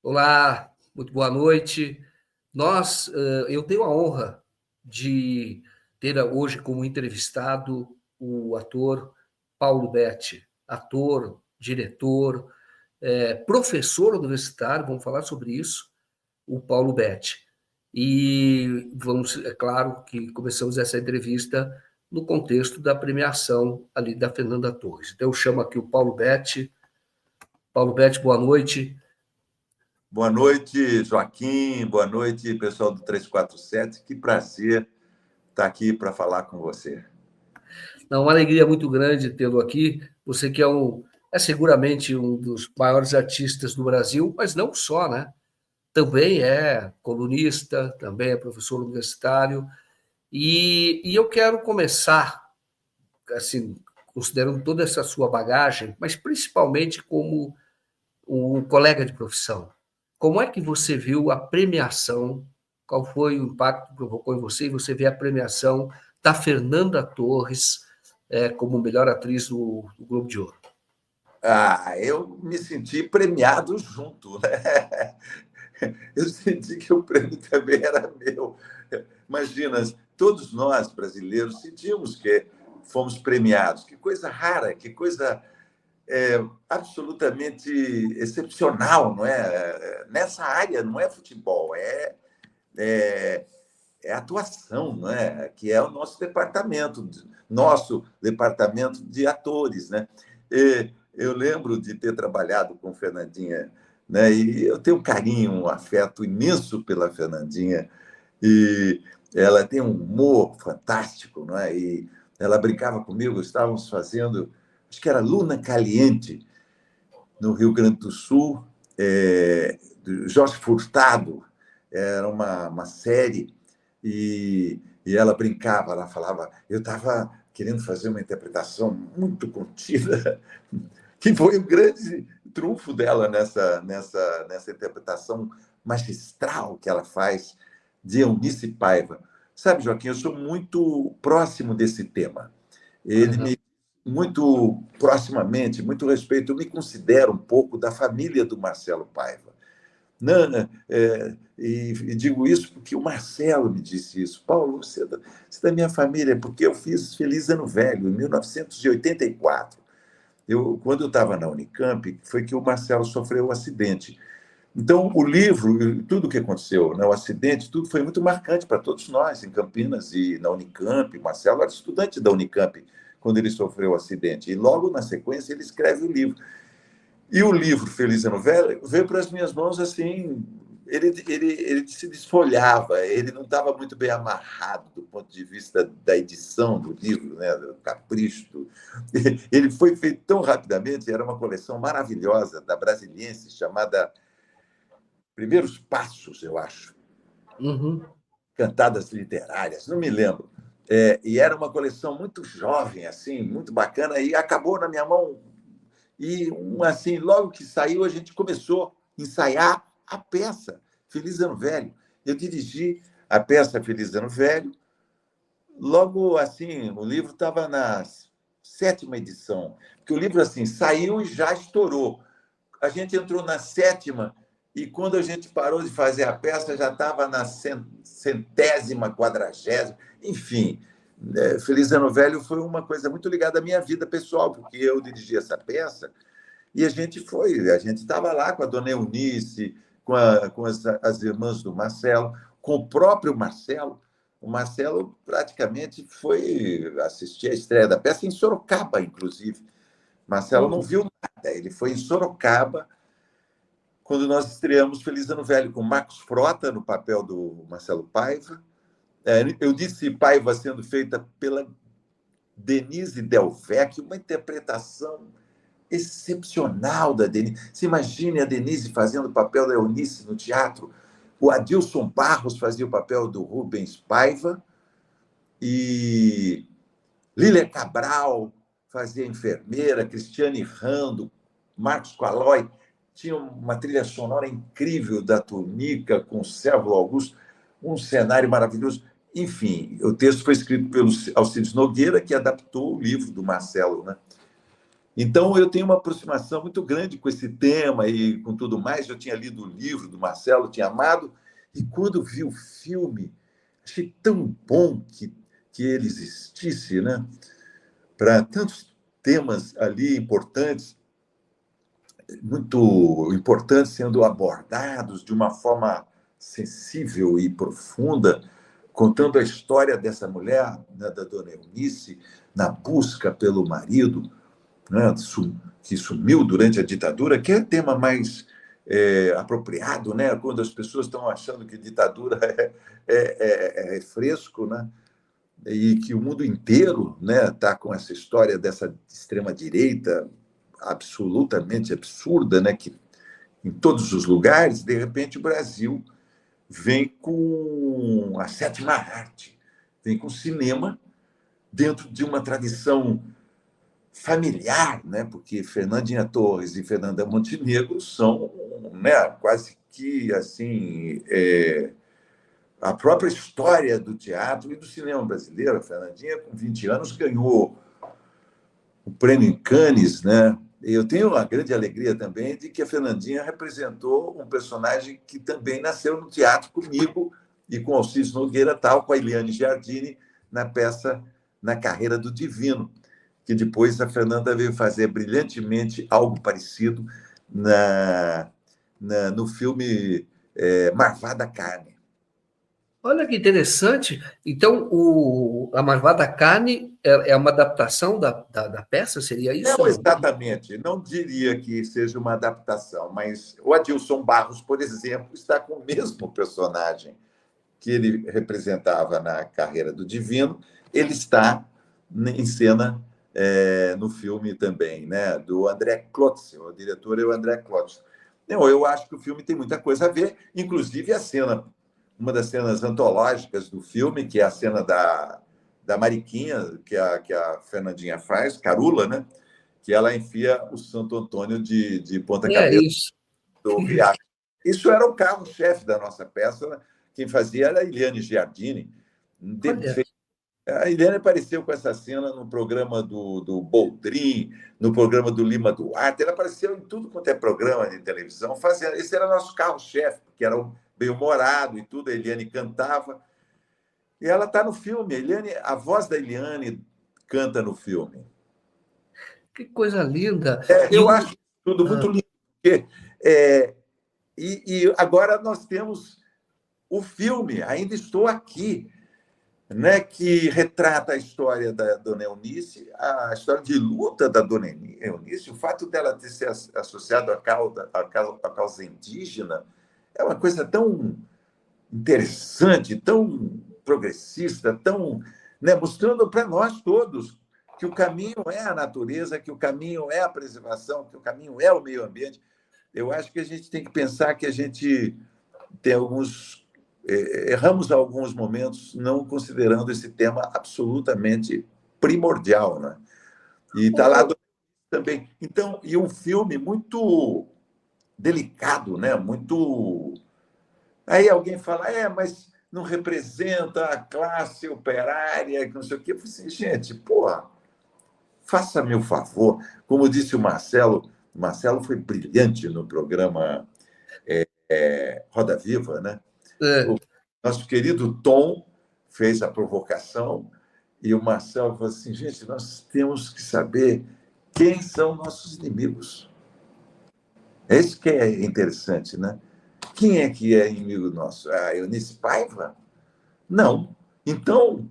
Olá, muito boa noite. Eu tenho a honra de ter hoje como entrevistado o ator Paulo Betti, ator, diretor, professor universitário, vamos falar sobre isso, o Paulo Betti. E é claro que começamos essa entrevista no contexto da premiação ali da Fernanda Torres. Então eu chamo aqui o Paulo Betti. Paulo Betti, boa noite. Boa noite, Joaquim. Boa noite, pessoal do 347. Que prazer estar aqui para falar com você. Não, uma alegria muito grande tê-lo aqui. Você que é seguramente um dos maiores artistas do Brasil, mas não só, né? Também é colunista, também é professor universitário. E eu quero começar, assim, considerando toda essa sua bagagem, mas principalmente como um colega de profissão. Como é que você viu a premiação? Qual foi o impacto que provocou em você? E você vê a premiação da Fernanda Torres como melhor atriz do Globo de Ouro. Eu me senti premiado junto, né? Eu senti que o prêmio também era meu. Imagina, todos nós brasileiros sentimos que fomos premiados. Que coisa rara, que coisa absolutamente excepcional, não é? Nessa área não é futebol, é atuação, não é? Que é o nosso departamento de atores, né? Eu lembro de ter trabalhado com Fernandinha, né? E eu tenho um carinho, um afeto imenso pela Fernandinha, e ela tem um humor fantástico, não é? E ela brincava comigo, estávamos fazendo, acho que era Luna Caliente, no Rio Grande do Sul, do Jorge Furtado, era uma série, e ela brincava, ela falava, eu estava querendo fazer uma interpretação muito contida, que foi o grande trunfo dela nessa interpretação magistral que ela faz de Eunice Paiva. Sabe, Joaquim, eu sou muito próximo desse tema. Ele me muito proximamente, muito respeito. Eu me considero um pouco da família do Marcelo Paiva. Nana, e digo isso porque o Marcelo me disse isso. Paulo, você é da minha família, porque eu fiz Feliz Ano Velho, em 1984. Quando eu estava na Unicamp, foi que o Marcelo sofreu um acidente. Então, o livro, tudo o que aconteceu, né, o acidente, tudo foi muito marcante para todos nós, em Campinas e na Unicamp. O Marcelo era estudante da Unicamp quando ele sofreu o acidente. E logo na sequência ele escreve o livro. E o livro Feliz Ano Velho veio para as minhas mãos assim, ele se desfolhava, ele não estava muito bem amarrado do ponto de vista da edição do livro, né, do capricho. Ele foi feito tão rapidamente, era uma coleção maravilhosa da Brasiliense, chamada Primeiros Passos, eu acho. Uhum. Cantadas literárias, não me lembro. E era uma coleção muito jovem, assim, muito bacana, e acabou na minha mão. E, assim, logo que saiu, a gente começou a ensaiar a peça Feliz Ano Velho. Eu dirigi a peça Feliz Ano Velho. Logo, assim, o livro estava na 7ª edição, porque o livro, assim, saiu e já estourou. A gente entrou na 7ª, e quando a gente parou de fazer a peça, já estava na 100ª, 40ª, enfim. Feliz Ano Velho foi uma coisa muito ligada à minha vida pessoal, porque eu dirigi essa peça e a gente estava lá com a dona Eunice, com as irmãs do Marcelo, com o próprio Marcelo. O Marcelo praticamente foi assistir a estreia da peça em Sorocaba, inclusive. Marcelo não viu nada, ele foi em Sorocaba quando nós estreamos Feliz Ano Velho, com Marcos Frota no papel do Marcelo Paiva. Eu disse Paiva sendo feita pela Denise Del Vecchio, uma interpretação excepcional da Denise. Se imagine a Denise fazendo o papel da Eunice no teatro. O Adilson Barros fazia o papel do Rubens Paiva e Lília Cabral fazia a enfermeira, Cristiane Rando, Marcos Calói. Tinha uma trilha sonora incrível da Túnica com o Sérvulo Augusto, um cenário maravilhoso. Enfim, o texto foi escrito pelo Alcides Nogueira, que adaptou o livro do Marcelo, né? Então, eu tenho uma aproximação muito grande com esse tema e com tudo mais. Eu tinha lido o livro do Marcelo, tinha amado, e quando vi o filme, achei tão bom que ele existisse, né? Para tantos temas ali importantes, muito importantes sendo abordados de uma forma sensível e profunda, contando a história dessa mulher, né, da dona Eunice, na busca pelo marido, né, que sumiu durante a ditadura, que é tema mais apropriado, né, quando as pessoas estão achando que ditadura é fresco, né, e que o mundo inteiro, né, está com essa história dessa extrema-direita absolutamente absurda, né, que em todos os lugares, de repente o Brasil vem com a sétima arte, vem com o cinema dentro de uma tradição familiar, né? Porque Fernandinha Torres e Fernanda Montenegro são, né, quase que assim a própria história do teatro e do cinema brasileiro. A Fernandinha, com 20 anos, ganhou o prêmio em Cannes, né? E eu tenho a grande alegria também de que a Fernandinha representou um personagem que também nasceu no teatro comigo e com Alcides Nogueira, tal, com a Eliane Giardini, na peça Na Carreira do Divino, que depois a Fernanda veio fazer brilhantemente algo parecido no filme Marvada Carne. Olha que interessante. Então, a Marvada Carne é uma adaptação da peça? Seria isso? Não exatamente, não diria que seja uma adaptação, mas o Adilson Barros, por exemplo, está com o mesmo personagem que ele representava na Carreira do Divino, ele está em cena no filme também, né, do André Klotz, o diretor é o André Klotz. Não, eu acho que o filme tem muita coisa a ver, inclusive a cena, uma das cenas antológicas do filme, que é a cena da Mariquinha, que a Fernandinha faz, Carula, né? Que ela enfia o Santo Antônio de ponta É cabeça isso. do riacho. Isso era o carro-chefe da nossa peça, né? Quem fazia era a Eliane Giardini. Olha, A Eliane apareceu com essa cena no programa do Boldrin, no programa do Lima Duarte, ela apareceu em tudo quanto é programa de televisão, fazendo. Esse era nosso carro-chefe, porque era bem-humorado e tudo, a Eliane cantava. E ela está no filme, a voz da Eliane canta no filme. que coisa linda. E Eu o. acho tudo Ah, muito lindo, porque, é, e agora nós temos o filme Ainda Estou Aqui, né, que retrata a história da Dona Eunice, a história de luta da Dona Eunice, o fato dela ter se associado à causa indígena é uma coisa tão interessante, tão progressista, tão, né, mostrando para nós todos que o caminho é a natureza, que o caminho é a preservação, que o caminho é o meio ambiente. Eu acho que a gente tem que pensar que a gente tem erramos alguns momentos não considerando esse tema absolutamente primordial, né? E está lá também. Então, e um filme muito delicado, né? Muito. Aí alguém fala, mas não representa a classe operária, que não sei o quê. Eu falei assim, gente, porra, faça-me o favor. Como disse o Marcelo foi brilhante no programa Roda Viva, né? O é, nosso querido Tom fez a provocação e o Marcelo falou assim, gente, nós temos que saber quem são nossos inimigos. É isso que é interessante, né? Quem é que é inimigo nosso? A Eunice Paiva? Não. Então,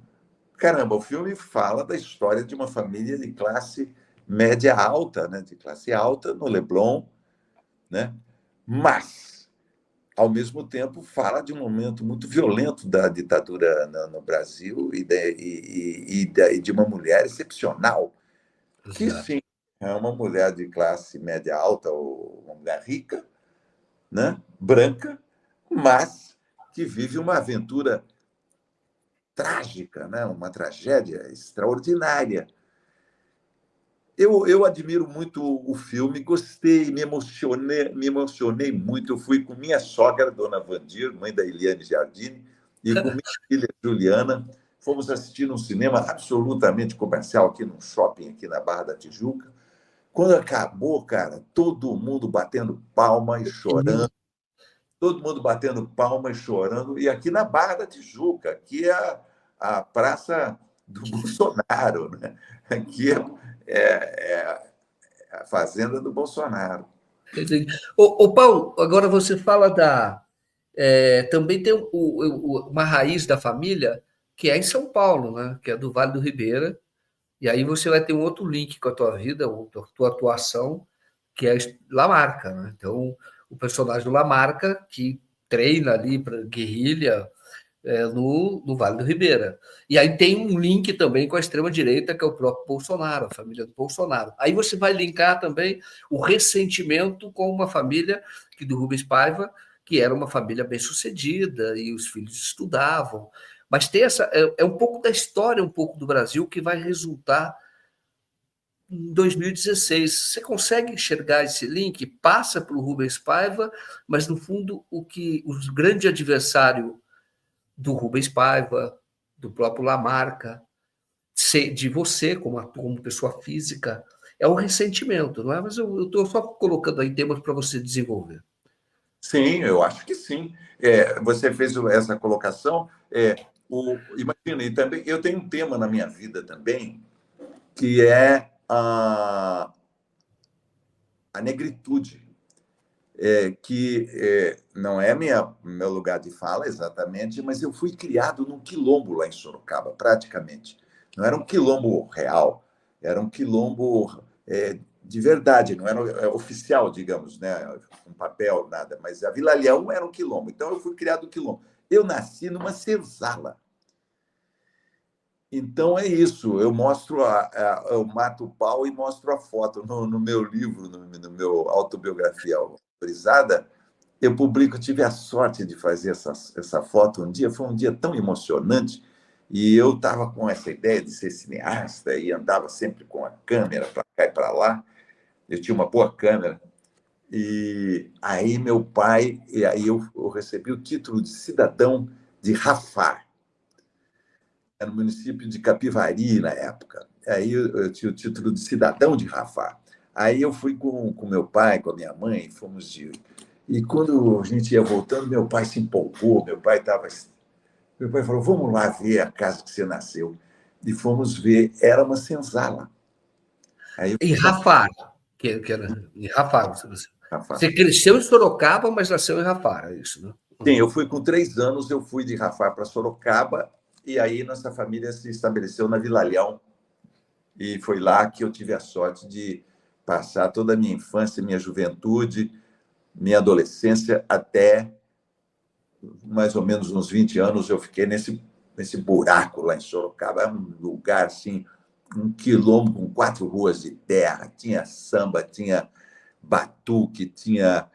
caramba, o filme fala da história de uma família de classe média alta, né? De classe alta no Leblon, né? Mas, ao mesmo tempo, fala de um momento muito violento da ditadura no Brasil e de uma mulher excepcional, que exato. sim, é uma mulher de classe média alta, ou uma mulher rica, né? Branca, mas que vive uma aventura trágica, né? Uma tragédia extraordinária. Eu admiro muito o filme, gostei, me emocionei muito. Eu fui com minha sogra, dona Vandir, mãe da Eliane Giardini, e com minha filha Juliana. Fomos assistir um cinema absolutamente comercial aqui num shopping aqui na Barra da Tijuca. Quando acabou, cara, todo mundo batendo palma e chorando, todo mundo batendo palma e chorando, e aqui na Barra da Tijuca, aqui é a praça do Bolsonaro, né? Aqui é a fazenda do Bolsonaro. Entendi. Ô, Paulo, agora você fala também tem uma raiz da família que é em São Paulo, né? Que é do Vale do Ribeira. E aí você vai ter um outro link com a tua vida, a tua atuação, que é Lamarca, né? Então, o personagem do Lamarca, que treina ali para guerrilha no Vale do Ribeira. E aí tem um link também com a extrema-direita, que é o próprio Bolsonaro, a família do Bolsonaro. Aí você vai linkar também o ressentimento com uma família que do Rubens Paiva, que era uma família bem-sucedida e os filhos estudavam. Mas tem é um pouco da história, um pouco do Brasil, que vai resultar em 2016. Você consegue enxergar esse link? Passa para o Rubens Paiva, mas no fundo o grande adversário do Rubens Paiva, do próprio Lamarca, de você como pessoa física, é um ressentimento, não é? Mas eu estou só colocando aí temas para você desenvolver. Sim, eu acho que sim. Você fez essa colocação. Imagina, e também eu tenho um tema na minha vida também, que é a negritude, que não é meu lugar de fala exatamente, mas eu fui criado num quilombo lá em Sorocaba, praticamente. Não era um quilombo real, era um quilombo de verdade, não era oficial, digamos, né? Um papel, nada, mas a Vila Leão era um quilombo. Então eu fui criado no quilombo. Eu nasci numa senzala. Então é isso, eu mostro, eu mato o pau e mostro a foto no meu livro, no meu autobiografia autorizada. Eu publico, tive a sorte de fazer essa foto um dia, foi um dia tão emocionante, e eu estava com essa ideia de ser cineasta e andava sempre com a câmera para cá e para lá. Eu tinha uma boa câmera. E aí meu pai, e aí eu recebi o título de cidadão de Rafar, era no município de Capivari na época. Aí eu tinha o título de cidadão de Rafar. Aí eu fui com meu pai, com a minha mãe, fomos de. E quando a gente ia voltando, meu pai se empolgou, meu pai estava. Meu pai falou: vamos lá ver a casa que você nasceu. E fomos ver, era uma senzala. Aí eu Em fiz a Rafar, que era em Rafar. Rafar. Você cresceu em Sorocaba, mas nasceu em Rafar, é isso, né? Sim, eu fui com 3 anos, eu fui de Rafar para Sorocaba, e aí nossa família se estabeleceu na Vila Leão. E foi lá que eu tive a sorte de passar toda a minha infância, minha juventude, minha adolescência, até mais ou menos uns 20 anos eu fiquei nesse buraco lá em Sorocaba. É um lugar assim, um quilombo com 4 ruas de terra. Tinha samba, tinha batuque, tinha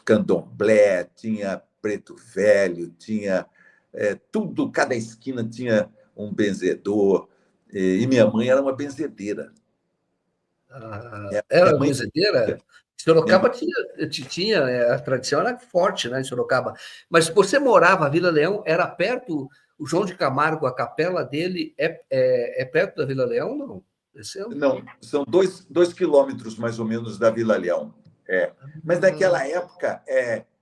candomblé, tinha preto velho, tinha tudo, cada esquina tinha um benzedor. E minha mãe era uma benzedeira. Era Minha uma mãe, benzedeira? minha Sorocaba tinha a tradição era forte, né, em Sorocaba. Mas você morava, a Vila Leão era perto, o João de Camargo, a capela dele é perto da Vila Leão, não? Esse é um... Não, são 2 quilômetros mais ou menos da Vila Leão. Mas naquela época,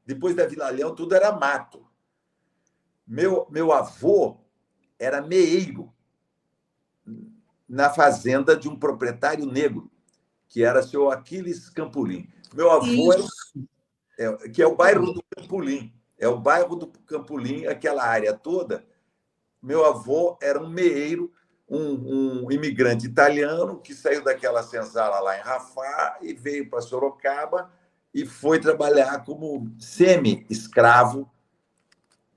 depois da Vila Leão, tudo era mato. Meu avô era meeiro na fazenda de um proprietário negro, que era seu Aquiles Campolim. Meu avô era, Isso. que é o bairro do Campolim. É o bairro do Campolim, aquela área toda. Meu avô era um meeiro, um imigrante italiano que saiu daquela senzala lá em Rafah e veio para Sorocaba e foi trabalhar como semi-escravo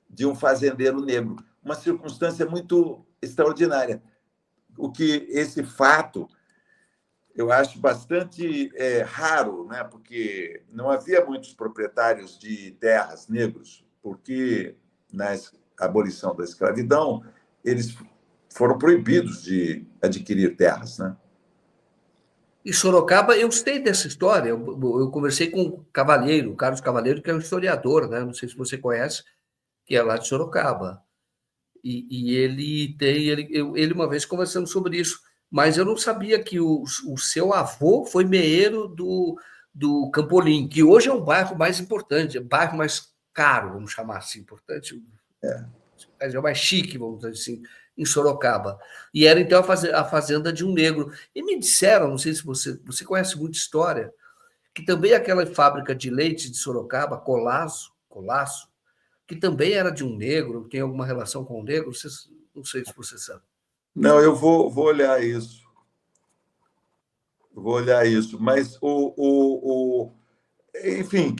de um fazendeiro negro. Uma circunstância muito extraordinária. O que esse fato eu acho bastante raro, né? Porque não havia muitos proprietários de terras negros, porque na abolição da escravidão eles foram proibidos de adquirir terras, né? Em Sorocaba, eu sei dessa história. Eu conversei com o Cavalheiro, o Carlos Cavalheiro, que é um historiador, né? Não sei se você conhece, que é lá de Sorocaba. E ele uma vez conversando sobre isso. mas eu não sabia que o seu avô foi meeiro do Campolim, que hoje é um bairro mais importante, é um bairro mais caro, vamos chamar assim, importante, é mais chique, vamos dizer assim, em Sorocaba. E era então a fazenda de um negro. E me disseram, não sei se você conhece muita história, que também aquela fábrica de leite de Sorocaba, Colasso, que também era de um negro, tem alguma relação com o negro, não sei se você sabe. Não, eu vou olhar isso. Vou olhar isso. Mas, enfim,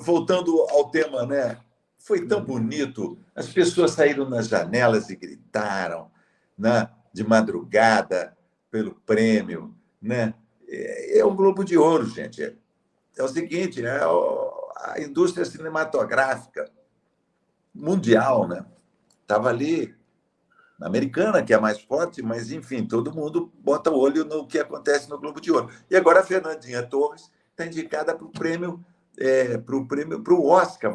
voltando ao tema, né? Foi tão bonito. As pessoas saíram nas janelas e gritaram, né? De madrugada pelo prêmio, né? É um Globo de Ouro, gente. É o seguinte, a indústria cinematográfica mundial, né? Estava ali na americana, que é a mais forte, mas, enfim, todo mundo bota o olho no que acontece no Globo de Ouro. E agora a Fernandinha Torres está indicada para o prêmio, para o Oscar.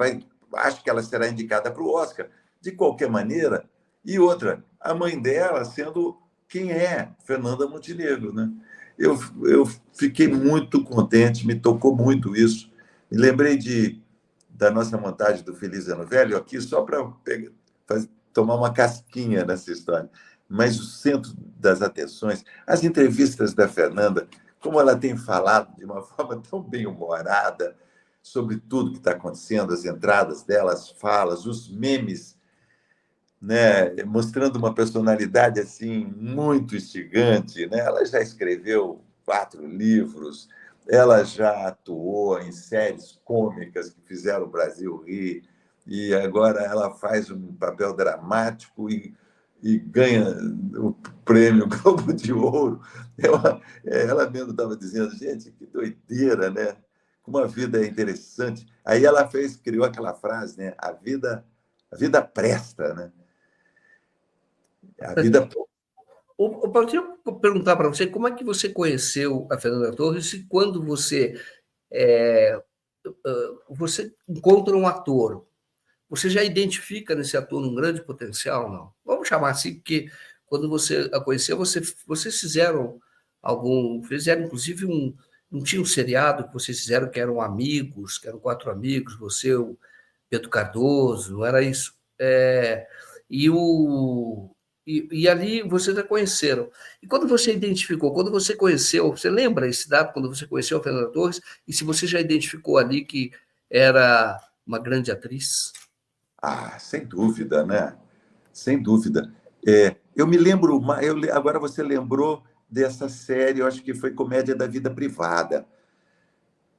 Acho que ela será indicada para o Oscar, de qualquer maneira. E outra, a mãe dela sendo quem é Fernanda Montenegro, né? Eu fiquei muito contente, me tocou muito isso. Me lembrei da nossa montagem do Feliz Ano Velho aqui, só para tomar uma casquinha nessa história. Mas o centro das atenções, as entrevistas da Fernanda, como ela tem falado de uma forma tão bem-humorada sobre tudo que está acontecendo, as entradas dela, as falas, os memes, né, mostrando uma personalidade assim muito instigante, né? Ela já escreveu 4 livros, ela já atuou em séries cômicas que fizeram o Brasil rir, e agora ela faz um papel dramático e ganha o prêmio Globo de Ouro. Ela mesmo estava dizendo, gente, que doideira, né? Como a vida é interessante. Aí ela criou aquela frase, né? A vida presta, né? A vida. Deixa eu perguntar para você, como é que você conheceu a Fernanda Torres e quando é, você encontra um ator, você já identifica nesse ator um grande potencial, não? Vamos chamar assim, porque quando você a conheceu, vocês fizeram inclusive não tinha um seriado que vocês fizeram que eram amigos, que eram 4 amigos, você, o Pedro Cardoso, não era isso? E, o, e ali vocês a conheceram. E quando você identificou, quando você conheceu, você lembra esse dado, quando você conheceu a Fernanda Torres, e se você já identificou ali que era uma grande atriz? Sem dúvida, né? Sem dúvida. Eu me lembro, agora você lembrou dessa série, eu acho que foi Comédia da Vida Privada,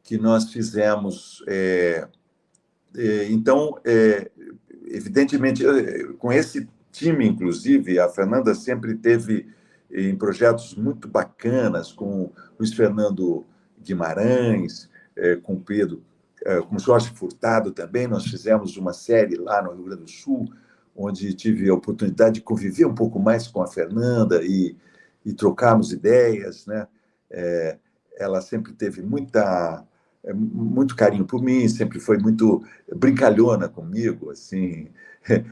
que nós fizemos. Então, evidentemente, com esse time, inclusive, a Fernanda sempre teve em projetos muito bacanas com Luiz Fernando Guimarães, com Pedro, com Jorge Furtado também. Nós fizemos uma série lá no Rio Grande do Sul, onde tive a oportunidade de conviver um pouco mais com a Fernanda e trocarmos ideias, né? Ela sempre teve muito carinho por mim, sempre foi muito brincalhona comigo, assim.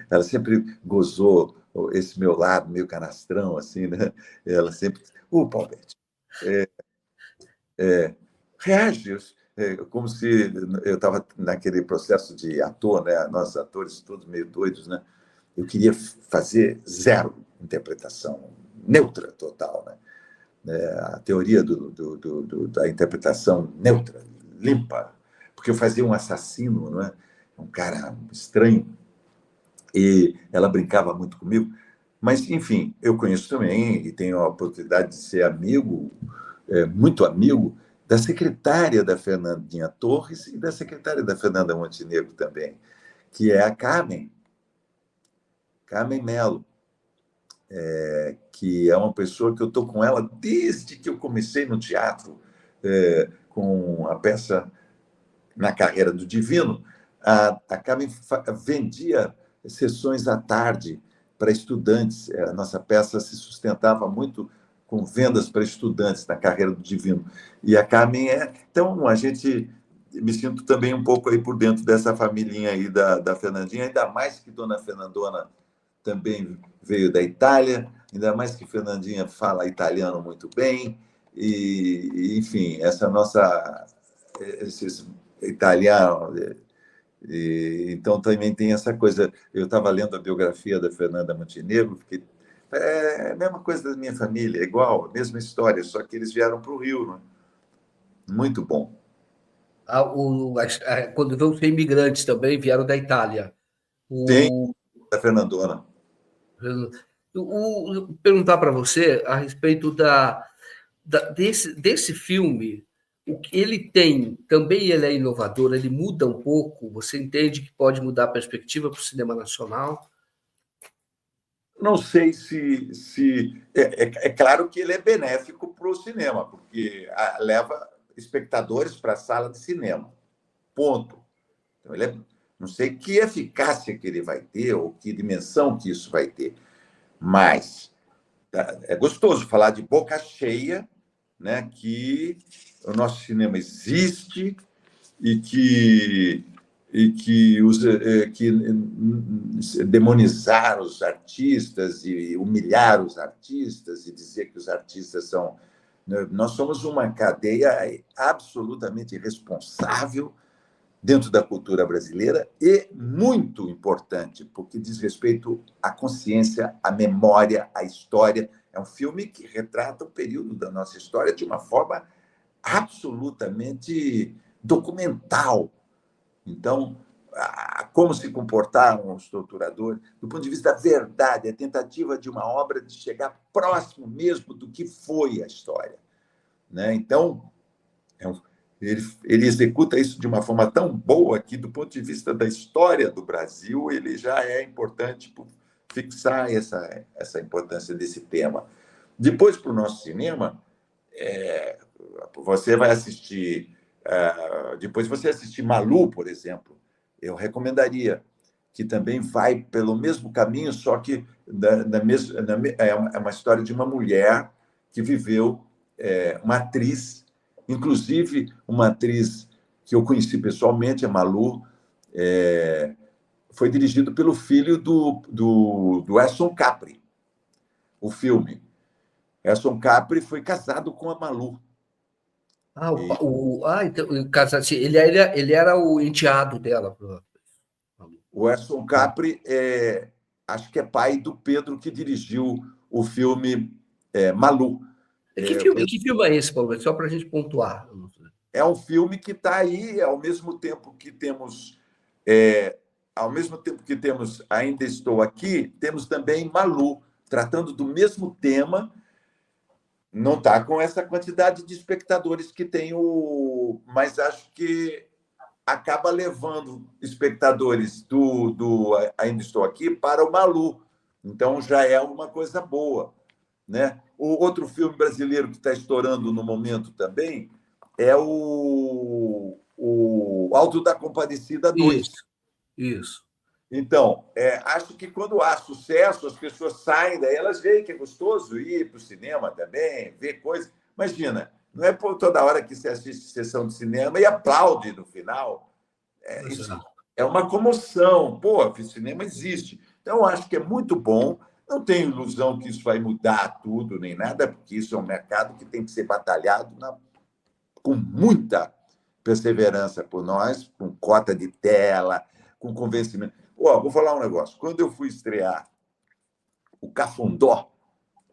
Ela sempre gozou esse meu lado meio canastrão, assim, né? Ela sempre, Paulette, reage, como se eu estava naquele processo de ator, né? Nós atores todos meio doidos, né? Eu queria fazer zero interpretação, neutra total, né? A teoria da interpretação neutra, limpa, porque eu fazia um assassino, não é? Um cara estranho, e ela brincava muito comigo. Mas, enfim, eu conheço também e tenho a oportunidade de ser amigo, muito amigo, da secretária da Fernandinha Torres e da secretária da Fernanda Montenegro também, que é a Carmen Mello, que é uma pessoa que eu estou com ela desde que eu comecei no teatro, com a peça Na Carreira do Divino. A Carmen vendia sessões à tarde para estudantes. A nossa peça se sustentava muito com vendas para estudantes na Carreira do Divino. E a Carmen Então, a gente... Me sinto também um pouco aí por dentro dessa família aí da Fernandinha, ainda mais que Dona Fernandona também veio da Itália, ainda mais que Fernandinha fala italiano muito bem, enfim, essa nossa, esses italianos, então também tem essa coisa. Eu estava lendo a biografia da Fernanda Montenegro, porque é a mesma coisa da minha família, é igual, a mesma história, só que eles vieram para o Rio, né? Muito bom. Quando vão ser imigrantes também, vieram da Itália. Tem O, a Fernandona. perguntar para você a respeito desse filme, o que ele tem, também ele é inovador, ele muda um pouco, você entende que pode mudar a perspectiva para o cinema nacional? Não sei se é claro que ele é benéfico para o cinema, porque leva espectadores para a sala de cinema. Ponto. Então, não sei que eficácia que ele vai ter ou que dimensão que isso vai ter, mas é gostoso falar de boca cheia, né, que o nosso cinema existe e que demonizar os artistas e humilhar os artistas e dizer que os artistas são... Nós somos uma cadeia absolutamente responsável dentro da cultura brasileira e muito importante, porque diz respeito à consciência, à memória, à história. É um filme que retrata o período da nossa história de uma forma absolutamente documental. Então, como se comportaram os torturadores, do ponto de vista da verdade, a tentativa de uma obra de chegar próximo mesmo do que foi a história, né? Então, ele executa isso de uma forma tão boa que, do ponto de vista da história do Brasil, ele já é importante por fixar essa importância desse tema. Depois, para o nosso cinema, você vai assistir... depois você assistir Malu, por exemplo, eu recomendaria, que também vai pelo mesmo caminho, só que é uma história de uma mulher que viveu, uma atriz, inclusive uma atriz que eu conheci pessoalmente, a Malu, foi dirigido pelo filho do Edson Capri, o filme. Edson Capri foi casado com a Malu. E Então, ele era o enteado dela. o Edson Capri, acho que é pai do Pedro que dirigiu o filme Malu. Que filme é esse, Paulo? Só para a gente pontuar. É um filme que está aí, é, ao mesmo tempo que temos Ainda Estou Aqui, temos também Malu, tratando do mesmo tema. Não está com essa quantidade de espectadores que tem mas acho que acaba levando espectadores do Ainda Estou Aqui para o Malu. Então já é uma coisa boa, né? O outro filme brasileiro que está estourando no momento também é o Alto da Compadecida 2. Isso, isso. Então, acho que quando há sucesso, as pessoas saem daí, elas veem que é gostoso ir para o cinema também, ver coisas. Imagina, não é por toda hora que você assiste sessão de cinema e aplaude no final. Isso é uma comoção. Pô, o cinema existe. Então, acho que é muito bom. Não tenho ilusão que isso vai mudar tudo, nem nada, porque isso é um mercado que tem que ser batalhado com muita perseverança por nós, com cota de tela, com convencimento. Vou falar um negócio. Quando eu fui estrear o Cafundó,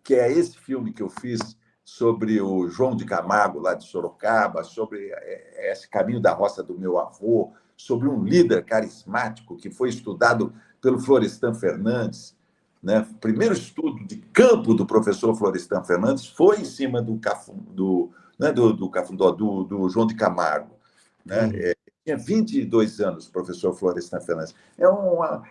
que é esse filme que eu fiz sobre o João de Camargo, lá de Sorocaba, sobre esse caminho da roça do meu avô, sobre um líder carismático que foi estudado pelo Florestan Fernandes, né? O primeiro estudo de campo do professor Florestan Fernandes foi em cima do Cafundó, do João de Camargo, né? Tinha 22 anos, professor Florestan Fernandes.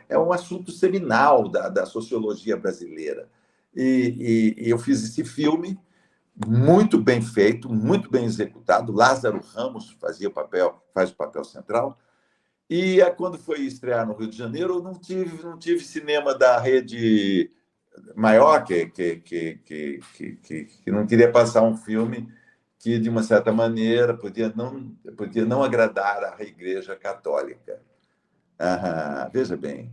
É um assunto seminal da sociologia brasileira. E eu fiz esse filme muito bem feito, muito bem executado. Lázaro Ramos faz o papel central. E quando foi estrear no Rio de Janeiro, eu não tive cinema da rede maior que não queria passar um filme que, de uma certa maneira, podia não agradar à Igreja Católica. Veja bem,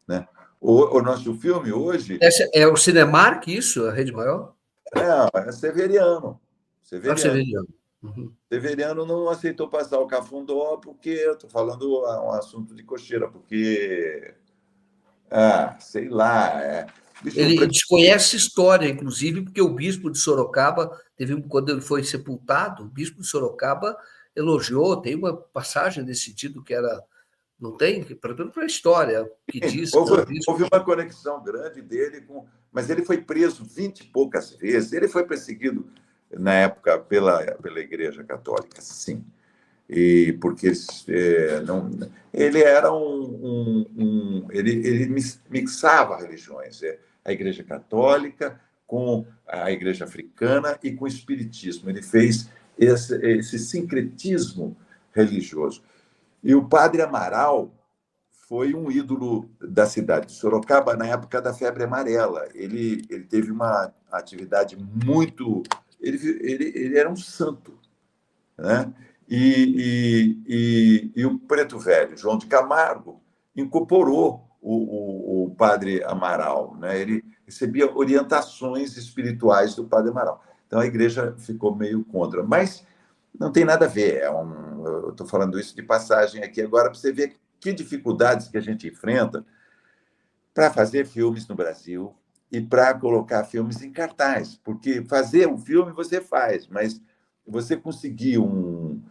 né? O nosso filme hoje É o Cinemark, isso? A rede maior? é Severiano. Ah, o Severiano. Severiano. Uhum. Severiano não aceitou passar o Cafundó porque, eu estou falando um assunto de cocheira, porque, sei lá, bicho, o Ele desconhece história, inclusive, porque o bispo de Sorocaba, quando ele foi sepultado, o bispo de Sorocaba elogiou, tem uma passagem nesse sentido que era, não tem? Para a história, que diz que o bispo. houve uma conexão grande dele com. Mas ele foi preso 20 e poucas vezes. Ele foi perseguido, na época, pela Igreja Católica, sim. E porque não, ele era ele mixava religiões, a Igreja Católica com a Igreja Africana e com o Espiritismo. Ele fez esse sincretismo religioso. E o Padre Amaral foi um ídolo da cidade de Sorocaba na época da febre amarela. Ele teve uma atividade muito. Ele era um santo, né? E o Preto Velho, João de Camargo, incorporou o Padre Amaral, né? Ele recebia orientações espirituais do Padre Amaral. Então a igreja ficou meio contra. Mas não tem nada a ver. Eu estou falando isso de passagem aqui agora para você ver que dificuldades que a gente enfrenta para fazer filmes no Brasil e para colocar filmes em cartaz. Porque fazer um filme você faz, mas você conseguir um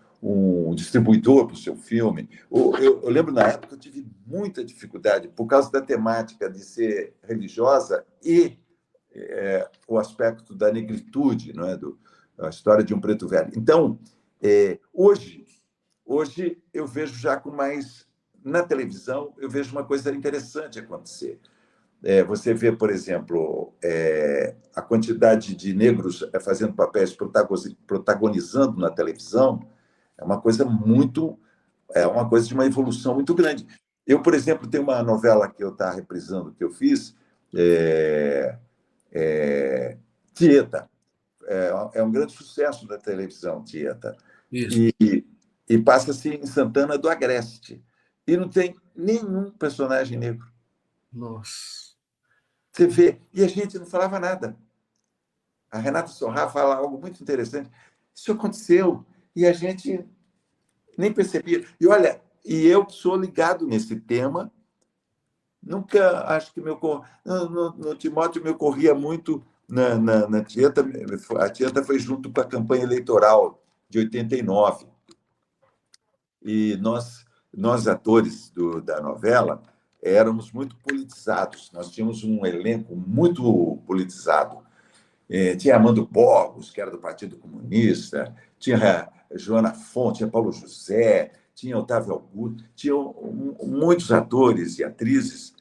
distribuidor para o seu filme. Eu lembro na época eu tive muita dificuldade por causa da temática de ser religiosa e o aspecto da negritude, não é? A história de um preto velho. Então, hoje eu vejo já com mais. Na televisão, eu vejo uma coisa interessante acontecer. Você vê, por exemplo, a quantidade de negros fazendo papéis protagonizando na televisão é uma coisa muito, é uma coisa de uma evolução muito grande. Eu, por exemplo, tenho uma novela que eu estou reprisando que eu fiz, Tieta. É um grande sucesso da televisão, Tieta. Isso. E passa-se em Santana do Agreste. E não tem nenhum personagem negro. Nossa. Você vê, e a gente não falava nada. A Renata Sorrá fala algo muito interessante. Isso aconteceu e a gente nem percebia. E olha, eu sou ligado nesse tema. Nunca acho que no Timóteo me ocorria muito na Tieta. A Tieta foi junto com a campanha eleitoral de 89. E nós atores da novela, éramos muito politizados. Nós tínhamos um elenco muito politizado. Tinha Armando Borges, que era do Partido Comunista, tinha Joana Fonte, tinha Paulo José, tinha Otávio Augusto, tinham muitos atores e atrizes,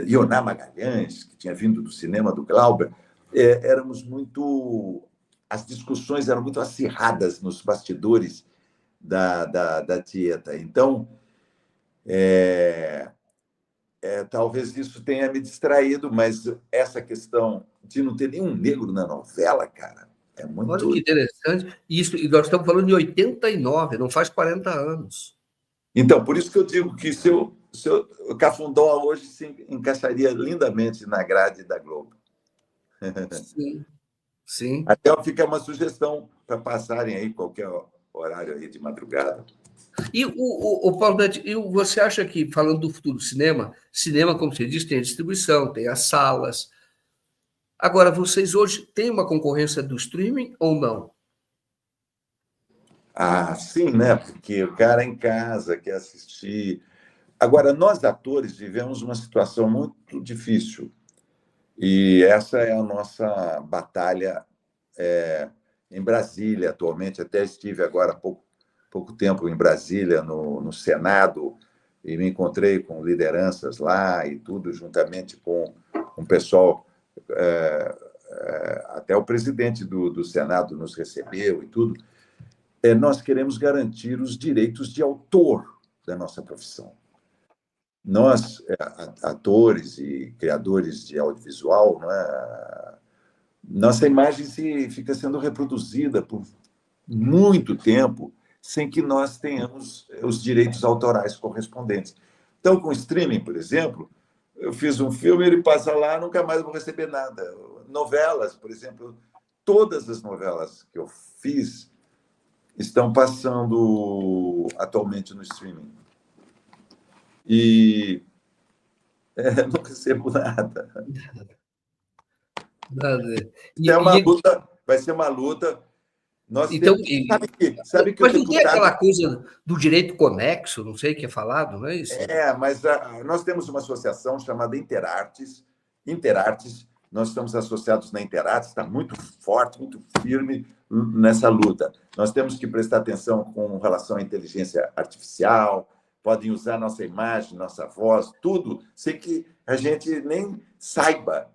Ioná Magalhães, que tinha vindo do cinema do Glauber. Éramos muito. As discussões eram muito acirradas nos bastidores da Tieta. Então, talvez isso tenha me distraído, mas essa questão de não ter nenhum negro na novela, cara, é Olha que muito. interessante. E nós estamos falando de 89, não faz 40 anos. Então, por isso que eu digo que o Cafundó hoje se encaixaria lindamente na grade da Globo. Sim, sim. Até fica uma sugestão para passarem aí qualquer horário aí de madrugada. E o Paulo Dante, você acha que, falando do futuro do cinema, cinema, como você diz, tem a distribuição, tem as salas. Agora, vocês hoje têm uma concorrência do streaming ou não? Sim, né? Porque o cara em casa quer assistir. Agora, nós atores vivemos uma situação muito difícil. E essa é a nossa batalha em Brasília, atualmente. Até estive agora há pouco tempo em Brasília, no Senado, e me encontrei com lideranças lá e tudo, juntamente com um pessoal. Até o presidente do Senado nos recebeu e tudo. Nós queremos garantir os direitos de autor da nossa profissão. Nós, atores e criadores de audiovisual, nossa imagem fica sendo reproduzida por muito tempo sem que nós tenhamos os direitos autorais correspondentes. Então, com o streaming, por exemplo, eu fiz um filme, ele passa lá, nunca mais vou receber nada. Novelas, por exemplo, todas as novelas que eu fiz estão passando atualmente no streaming. E não recebo nada. Nada. É uma luta, vai ser uma luta. Nós Então, temos, sabe que o mas não tem deputado. aquela coisa do direito conexo, não sei o que é falado, não é isso? Mas nós temos uma associação chamada Interartes. Interartes, nós estamos associados na Interartes, está muito forte, muito firme nessa luta. Nós temos que prestar atenção com relação à inteligência artificial, podem usar nossa imagem, nossa voz, tudo, sem que a gente nem saiba.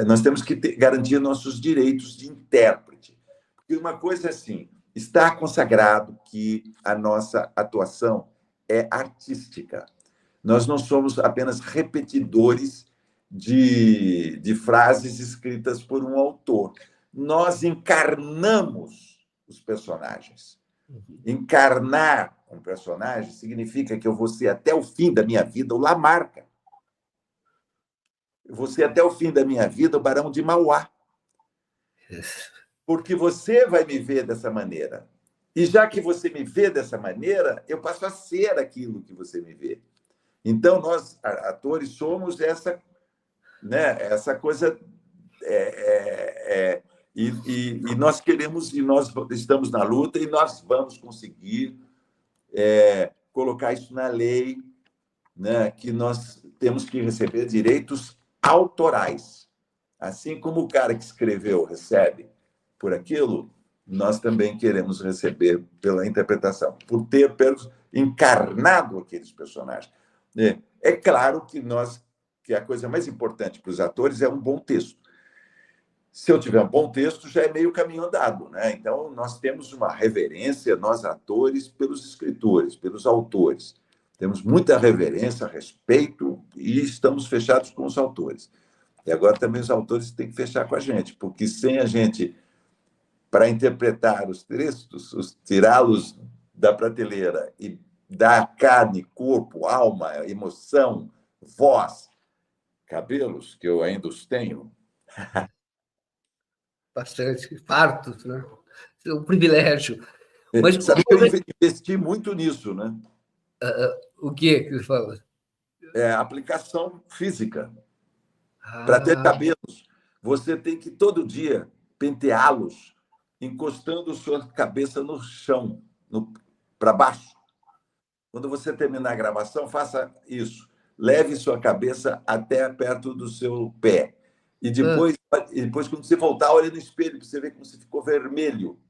Nós temos que garantir nossos direitos de intérprete. Porque uma coisa é assim, está consagrado que a nossa atuação é artística. Nós não somos apenas repetidores de frases escritas por um autor. Nós encarnamos os personagens. Encarnar um personagem significa que eu vou ser até o fim da minha vida o Lamarca. Eu vou ser até o fim da minha vida o Barão de Mauá. Porque você vai me ver dessa maneira. E já que você me vê dessa maneira, eu passo a ser aquilo que você me vê. Então, nós, atores, somos essa, né, essa coisa... E nós queremos, e nós estamos na luta, e nós vamos conseguir colocar isso na lei, né, que nós temos que receber direitos autorais. Assim como o cara que escreveu recebe por aquilo, nós também queremos receber pela interpretação, por ter encarnado aqueles personagens. É claro que a coisa mais importante para os atores é um bom texto. Se eu tiver um bom texto, já é meio caminho andado, né? Então, nós temos uma reverência, nós atores, pelos escritores, pelos autores. Temos muita reverência, respeito e estamos fechados com os autores. E agora também os autores têm que fechar com a gente, porque sem a gente, para interpretar os textos, tirá-los da prateleira e dar carne, corpo, alma, emoção, voz, cabelos, que eu ainda os tenho. Bastante, fartos, né? É um privilégio. Mas sabe que eu investi muito nisso, né? O que você fala? Aplicação física. Para ter cabelos, você tem que todo dia penteá-los, encostando sua cabeça no chão, para baixo. Quando você terminar a gravação, faça isso. Leve sua cabeça até perto do seu pé. E depois, quando você voltar, olhe no espelho para você ver como você ficou vermelho.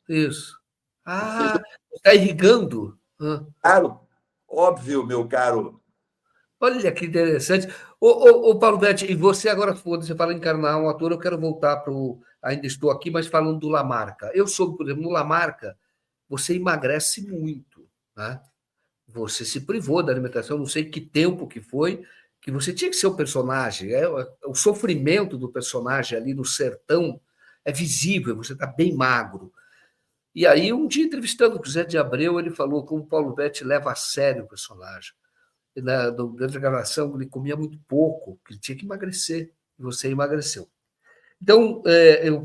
Isso. Está irrigando. Claro, óbvio, meu caro. Olha que interessante. Ô Paulo Betti, e você agora, quando você fala em encarnar um ator, eu quero voltar para o... Ainda estou aqui, mas falando do Lamarca. Eu soube, por exemplo, no Lamarca, você emagrece muito, né? Você se privou da alimentação, não sei que tempo que foi, que você tinha que ser o personagem. O sofrimento do personagem ali no sertão é visível, você está bem magro. E aí, um dia, entrevistando o Zé de Abreu, ele falou como o Paulo Betti leva a sério o personagem. Durante a gravação, ele comia muito pouco, que ele tinha que emagrecer, e você emagreceu. Então,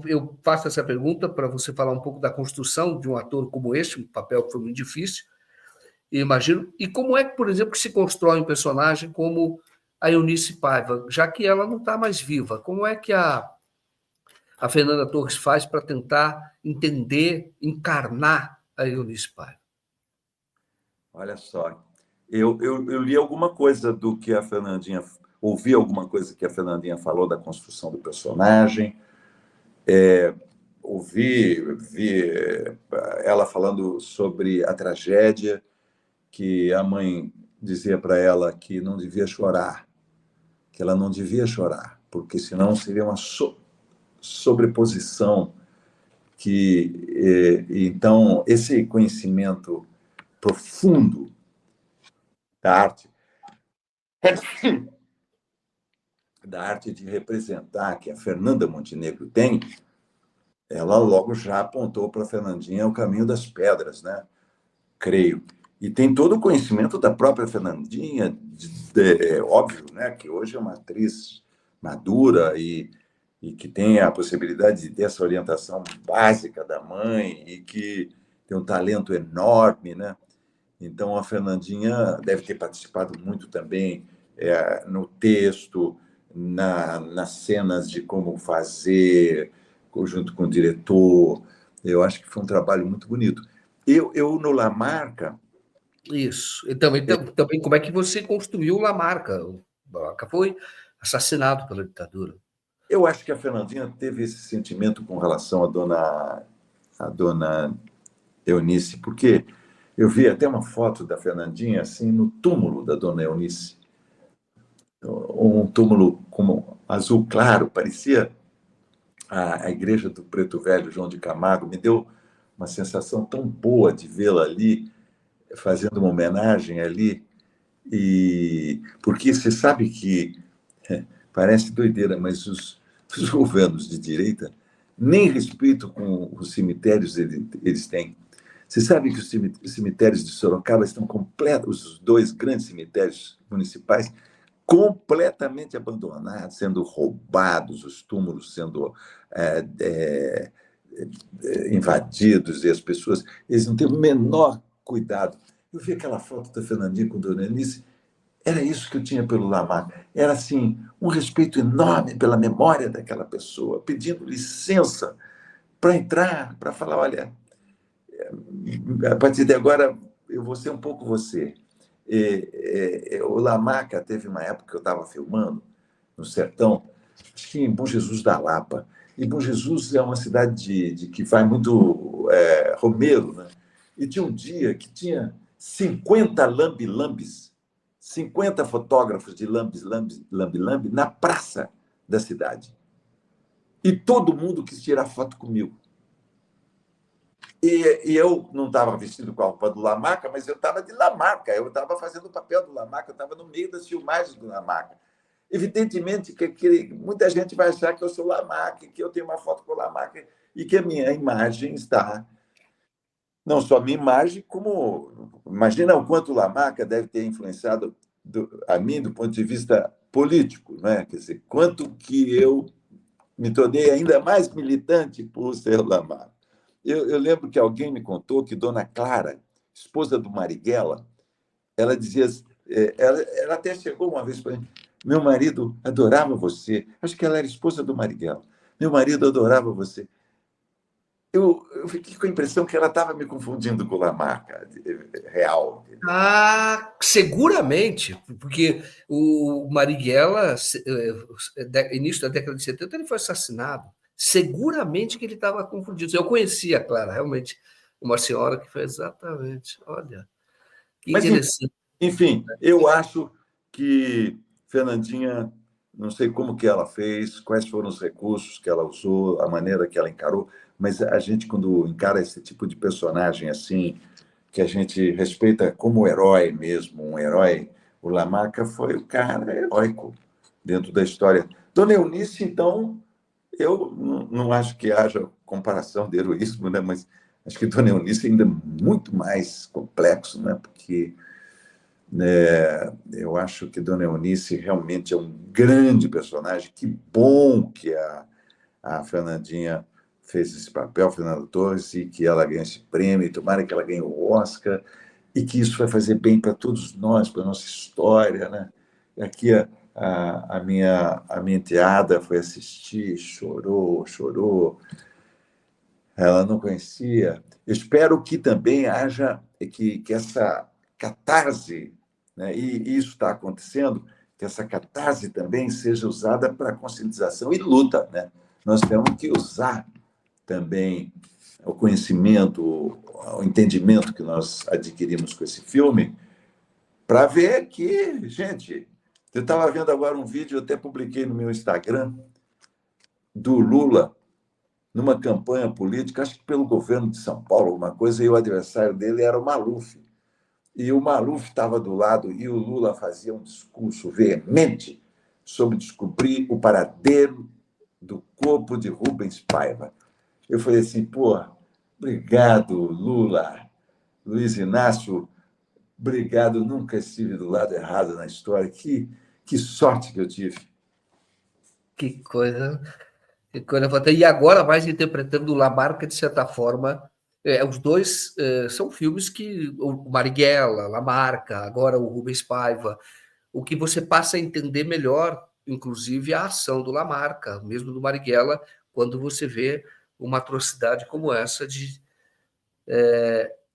eu faço essa pergunta para você falar um pouco da construção de um ator como este, um papel que foi muito difícil, imagino. E como é que, por exemplo, que se constrói um personagem como a Eunice Paiva, já que ela não está mais viva? Como é que a Fernanda Torres faz para tentar entender, encarnar a Eunice Paiva? Olha só, eu li alguma coisa do que a Fernandinha... Ouvi alguma coisa que a Fernandinha falou da construção do personagem. Vi ela falando sobre a tragédia, que a mãe dizia para ela que não devia chorar, que ela não devia chorar, porque senão seria uma sobreposição então, esse conhecimento profundo da arte de representar que a Fernanda Montenegro tem, ela logo já apontou para a Fernandinha o caminho das pedras, né? Creio. E tem todo o conhecimento da própria Fernandinha, óbvio, né, que hoje é uma atriz madura e que tem a possibilidade de ter essa orientação básica da mãe e que tem um talento enorme, né? Então, a Fernandinha deve ter participado muito também no texto, nas cenas de como fazer, junto com o diretor. Eu acho que foi um trabalho muito bonito. Eu no Lamarca, Isso. E também como é que você construiu Lamarca? O Lamarca foi assassinado pela ditadura. eu acho que a Fernandinha teve esse sentimento com relação à dona Eunice, porque eu vi até uma foto da Fernandinha assim no túmulo da dona Eunice, um túmulo como azul claro, parecia a igreja do Preto Velho, João de Camargo, me deu uma sensação tão boa de vê-la ali, fazendo uma homenagem ali, e porque você sabe que parece doideira, mas os governos de direita nem respeito com os cemitérios eles têm. Você sabe que os cemitérios de Sorocaba estão completos, os dois grandes cemitérios municipais, completamente abandonados, sendo roubados, os túmulos sendo é, é, invadidos e as pessoas, eles não têm o menor cuidado. Eu vi aquela foto da Fernandinha com a Dona Eunice, era isso que eu tinha pelo Lamarck. Era, assim, um respeito enorme pela memória daquela pessoa, pedindo licença para entrar, para falar, olha, a partir de agora eu vou ser um pouco você. O Lamarca teve uma época que eu estava filmando no sertão, acho que em Bom Jesus da Lapa. E Bom Jesus é uma cidade que vai muito romeiro, né? E tinha um dia que tinha 50 lambe-lambes, 50 fotógrafos de lambe-lambe na praça da cidade. E todo mundo quis tirar foto comigo. E eu não estava vestido com a roupa do Lamarca, mas eu estava de Lamarca, eu estava fazendo o papel do Lamarca, eu estava no meio das filmagens do Lamarca. Evidentemente que muita gente vai achar que eu sou Lamarca, que eu tenho uma foto com o Lamarca e que a minha imagem está... Não só a minha imagem, como... Imagina o quanto o Lamarca deve ter influenciado a mim do ponto de vista político, né? Quer dizer, quanto que eu me tornei ainda mais militante por ser Lamarca. Eu lembro que alguém me contou que Dona Clara, esposa do Marighella, ela dizia, ela até chegou uma vez para mim, meu marido adorava você. Acho que ela era esposa do Marighella. Meu marido adorava você. Eu fiquei com a impressão que ela estava me confundindo com Lamarca, real. Ah, seguramente, porque o Marighella, início da década de 70, ele foi assassinado. Seguramente que ele estava confundido. Eu conhecia a Clara, realmente, uma senhora que foi exatamente. Olha, que Mas, interessante. enfim, eu acho que Fernandinha, não sei como que ela fez, quais foram os recursos que ela usou, a maneira que ela encarou, mas a gente, quando encara esse tipo de personagem assim, que a gente respeita como herói mesmo, um herói, o Lamarca foi o cara heróico dentro da história. Dona Eunice, então, eu não acho que haja comparação de heroísmo, né? Mas acho que Dona Eunice é ainda muito mais complexo, né? Porque eu acho que Dona Eunice realmente é um grande personagem. Que bom que a Fernandinha fez esse papel, Fernanda Torres, e que ela ganhe esse prêmio, e tomara que ela ganhe o Oscar, e que isso vai fazer bem para todos nós, para a nossa história, né? Aqui a minha enteada foi assistir, chorou, chorou, ela não conhecia. Eu espero que também haja, que essa catarse, né, e isso está acontecendo, que essa catarse também seja usada para conscientização e luta, né? Nós temos que usar também o conhecimento, o entendimento que nós adquirimos com esse filme, para ver que, gente, eu estava vendo agora um vídeo, eu até publiquei no meu Instagram, do Lula, numa campanha política, acho que pelo governo de São Paulo, alguma coisa, e o adversário dele era o Maluf. E o Maluf estava do lado e o Lula fazia um discurso veemente sobre descobrir o paradeiro do corpo de Rubens Paiva. Eu falei assim, pô, obrigado, Lula. Luiz Inácio Obrigado, nunca estive do lado errado na história. Que sorte que eu tive. Que coisa, que coisa fantástica. E agora mais interpretando Lamarca, de certa forma, os dois são filmes que o Marighella, Lamarca, agora o Rubens Paiva, o que você passa a entender melhor, inclusive a ação do Lamarca, mesmo do Marighella, quando você vê uma atrocidade como essa de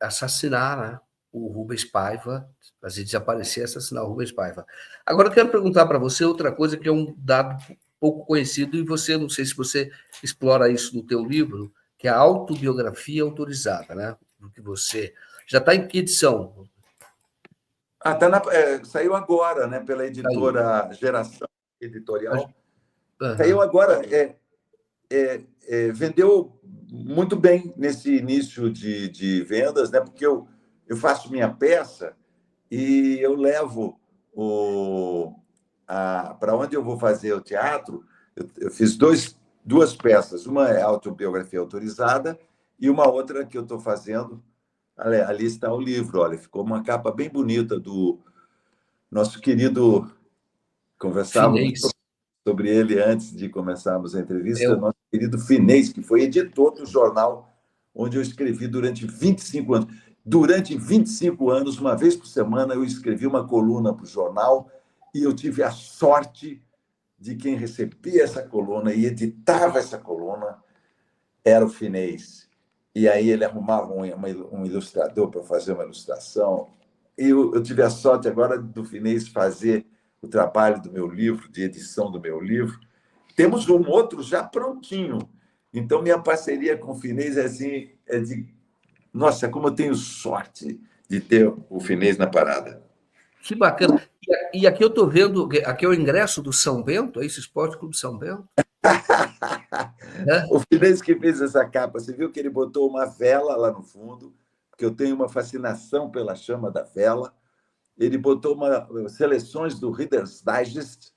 assassinar, né, o Rubens Paiva, fazer desaparecer, assassinar o Rubens Paiva. Agora eu quero perguntar para você outra coisa que é um dado pouco conhecido e você, não sei se você explora isso no teu livro, que é a autobiografia autorizada, né? Do que você já está em que edição? Saiu agora, né, pela Aí. editora Geração Editorial. Saiu Uhum. agora. Vendeu muito bem nesse início de vendas, né? Porque eu faço minha peça e eu levo para onde eu vou fazer o teatro. Eu fiz duas peças. Uma é autobiografia autorizada e uma outra que eu estou fazendo. Ali está o livro, olha, ficou uma capa bem bonita do nosso querido. Conversávamos Finês. sobre ele antes de começarmos a entrevista, Eu, nosso querido Finês, que foi editor do jornal onde eu escrevi durante 25 anos. Durante 25 anos, uma vez por semana, eu escrevi uma coluna para o jornal e eu tive a sorte de quem recebia essa coluna e editava essa coluna era o Finês. E aí ele arrumava um ilustrador para fazer uma ilustração. E eu tive a sorte agora do Finês fazer o trabalho do meu livro, de edição do meu livro. Temos um outro já prontinho. Então, minha parceria com o Finês é assim, é de... Nossa, como eu tenho sorte de ter o Finês na parada. que bacana. E aqui eu estou vendo, aqui é o ingresso do São Bento, é isso, Esporte Clube São Bento? Né? O Finês que fez essa capa, você viu que ele botou uma vela lá no fundo, porque eu tenho uma fascinação pela chama da vela. Ele botou seleções do Reader's Digest,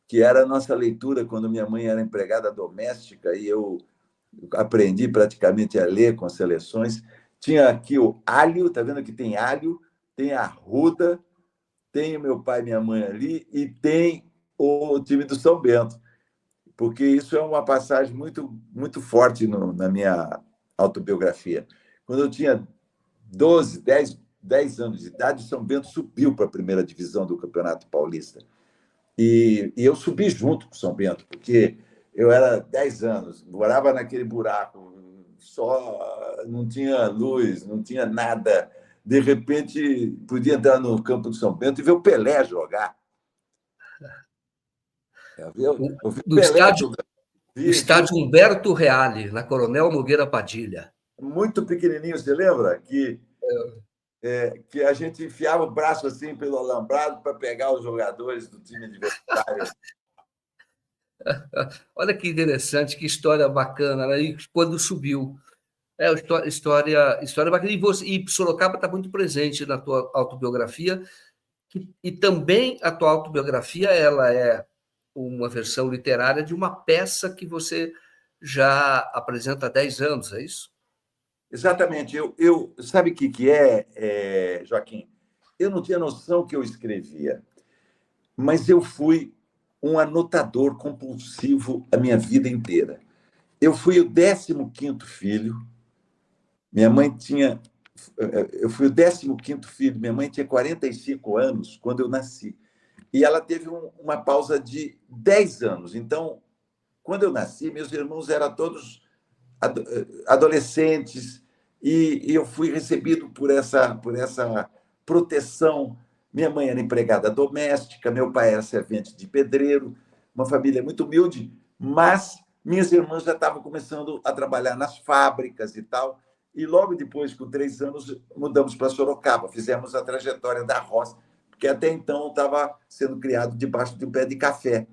que era a nossa leitura quando minha mãe era empregada doméstica e eu aprendi praticamente a ler com as seleções. Tinha aqui o alho, tá vendo que tem alho, tem a arruda, tem o meu pai e minha mãe ali e tem o time do São Bento, porque isso é uma passagem muito forte na minha autobiografia. Quando eu tinha 10 anos de idade, o São Bento subiu para a primeira divisão do Campeonato Paulista. E eu subi junto com o São Bento, porque eu era 10 anos, morava naquele buraco, só não tinha luz, não tinha nada. De repente, podia entrar no campo do São Bento e ver o Pelé jogar. Eu vi o No Pelé estádio, jogar. o estádio Humberto Reale, na Coronel Nogueira Padilha. Muito pequenininho, você lembra? Que a gente enfiava o braço assim pelo alambrado para pegar os jogadores do time adversário. Olha que interessante, que história bacana, né? E quando subiu. História bacana. E Sorocaba está muito presente na tua autobiografia, e também a tua autobiografia ela é uma versão literária de uma peça que você já apresenta há 10 anos, é isso? Exatamente. Sabe o que Joaquim? Eu não tinha noção que eu escrevia, mas eu fui um anotador compulsivo a minha vida inteira. Eu fui o 15º filho. Minha mãe tinha. Eu fui o 15º filho. Minha mãe tinha 45 anos quando eu nasci. E ela teve uma pausa de 10 anos. Então, quando eu nasci, meus irmãos eram todos adolescentes e eu fui recebido por essa proteção. Minha mãe era empregada doméstica, meu pai era servente de pedreiro, uma família muito humilde, mas minhas irmãs já estavam começando a trabalhar nas fábricas e tal. E logo depois, com 3 anos, mudamos para Sorocaba, fizemos a trajetória da roça, porque até então estava sendo criado debaixo de um pé de café.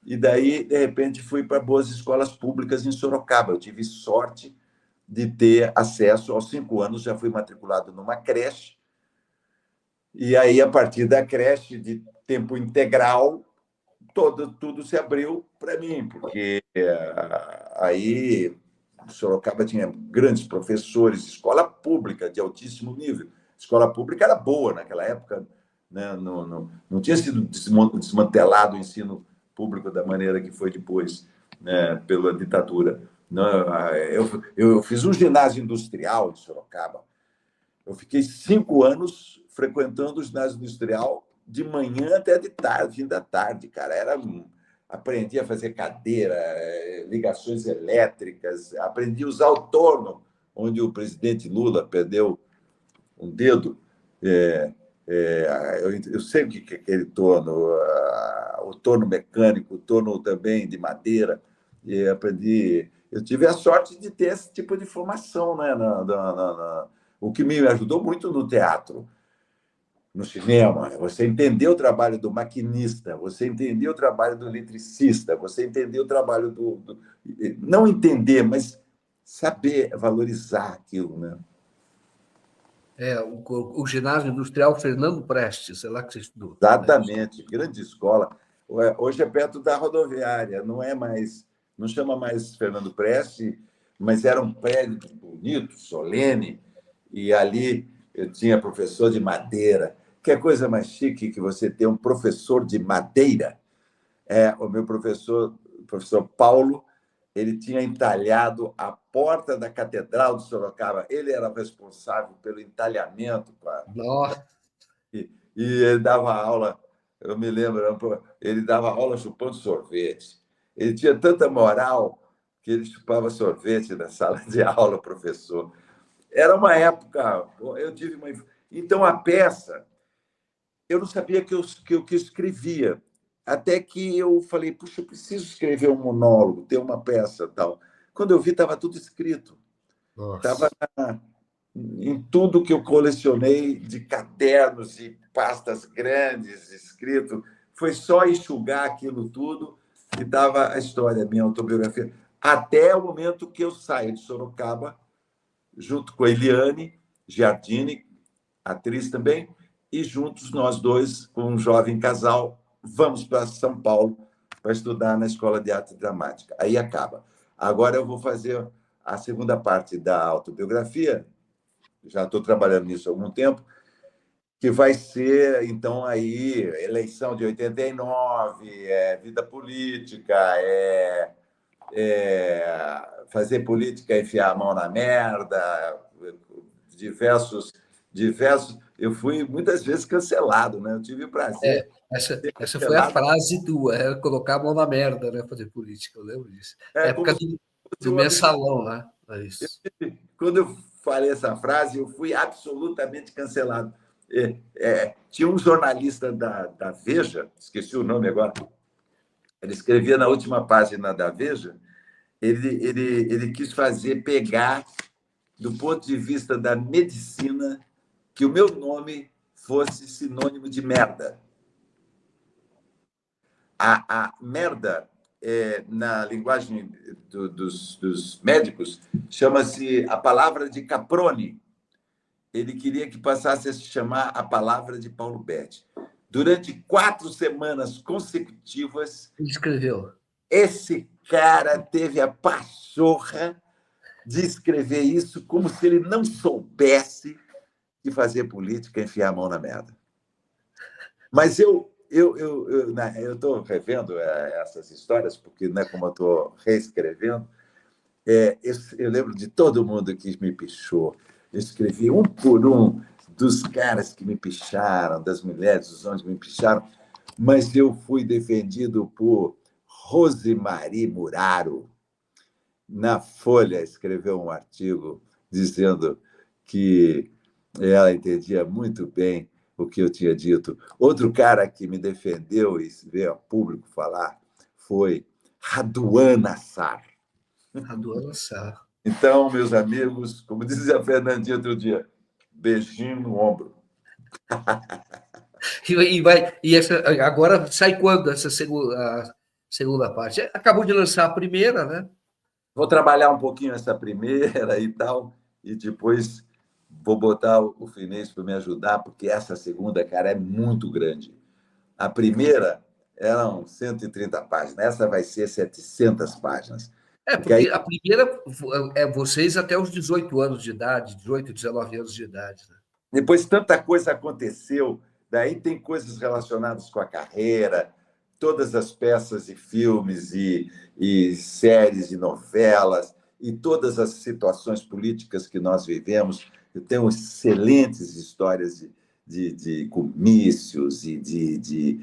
E daí, de repente, fui para boas escolas públicas em Sorocaba. Eu tive sorte de ter acesso aos 5 anos, já fui matriculado numa creche. E aí, a partir da creche de tempo integral, tudo se abriu para mim, porque aí Sorocaba tinha grandes professores, escola pública de altíssimo nível. escola pública era boa naquela época, né? Não tinha sido desmantelado o ensino público da maneira que foi depois, né, pela ditadura. Eu fiz um ginásio industrial de Sorocaba. Eu fiquei 5 anos frequentando o ginásio industrial de manhã até de tarde, fim da tarde, cara. Aprendi a fazer cadeira, ligações elétricas, aprendi a usar o torno, onde o presidente Lula perdeu um dedo. Eu sei o que é aquele torno, o torno mecânico, o torno também de madeira, e aprendi. Eu tive a sorte de ter esse tipo de formação, né? O que me ajudou muito no teatro, no cinema. Você entender o trabalho do maquinista, você entender o trabalho do eletricista, você entender o trabalho não entender, mas saber valorizar aquilo, né? O ginásio industrial Fernando Prestes, é lá que você estudou. Exatamente, grande escola. Hoje é perto da rodoviária, não chama mais Fernando Prestes, mas era um prédio bonito, solene, e ali eu tinha professor de madeira. Que coisa mais chique que você ter um professor de madeira. O meu professor, o professor Paulo, ele tinha entalhado a porta da Catedral de Sorocaba. Ele era responsável pelo entalhamento. Nossa. E ele dava aula, eu me lembro, ele dava aula chupando sorvete. Ele tinha tanta moral que ele chupava sorvete na sala de aula, professor. Era uma época, eu tive uma. Então, a peça, eu não sabia que eu escrevia. Até que eu falei, puxa, eu preciso escrever um monólogo, ter uma peça tal. Quando eu vi, estava tudo escrito. Estava Nossa. em tudo que eu colecionei de cadernos e pastas grandes escrito. Foi só enxugar aquilo tudo e estava a história, a minha autobiografia. Até o momento que eu saio de Sorocaba, junto com a Eliane Giardini, atriz também, e juntos nós dois, com um jovem casal, vamos para São Paulo para estudar na Escola de Arte Dramática. Aí acaba. Agora eu vou fazer a segunda parte da autobiografia, já estou trabalhando nisso há algum tempo, que vai ser, então, aí, eleição de 89, vida política, fazer política, enfiar a mão na merda, diversos. Eu fui muitas vezes cancelado, né? Eu tive o prazer de ser Essa foi a cancelado. frase tua, colocar a mão na merda, né? Fazer política, eu lembro disso. Época Como se fosse do um absurdo. mensalão, né? É isso. Quando eu falei essa frase, eu fui absolutamente cancelado. Tinha um jornalista da Veja, esqueci o nome agora, ele escrevia na última página da Veja, ele quis pegar, do ponto de vista da medicina, que o meu nome fosse sinônimo de merda. A merda, na linguagem dos médicos, chama-se a palavra de Caproni. Ele queria que passasse a se chamar a palavra de Paulo Betti. Durante 4 semanas consecutivas, Ele escreveu. esse cara teve a pachorra de escrever isso como se ele não soubesse que fazer política é enfiar a mão na merda. Mas eu estou revendo essas histórias, porque, né, como eu estou reescrevendo, eu lembro de todo mundo que me pichou. Eu escrevi um por um dos caras que me picharam, das mulheres, dos homens que me picharam, mas eu fui defendido por Rosemary Muraro. Na Folha, escreveu um artigo dizendo que ela entendia muito bem o que eu tinha dito. Outro cara que me defendeu e veio a público falar foi Raduan Assar. Raduan Assar. Então, meus amigos, como dizia a Fernandinha outro dia, beijinho no ombro. Agora sai quando essa segunda parte? Acabou de lançar a primeira, né? Vou trabalhar um pouquinho essa primeira e tal, e depois vou botar o Finês para me ajudar, porque essa segunda, cara, é muito grande. A primeira eram 130 páginas, essa vai ser 700 páginas. Porque aí, Porque a primeira é vocês até os 18 anos de idade, 18, 19 anos de idade. Né? Depois tanta coisa aconteceu, daí tem coisas relacionadas com a carreira, todas as peças e filmes e séries e novelas e todas as situações políticas que nós vivemos. Eu tenho excelentes histórias de comícios e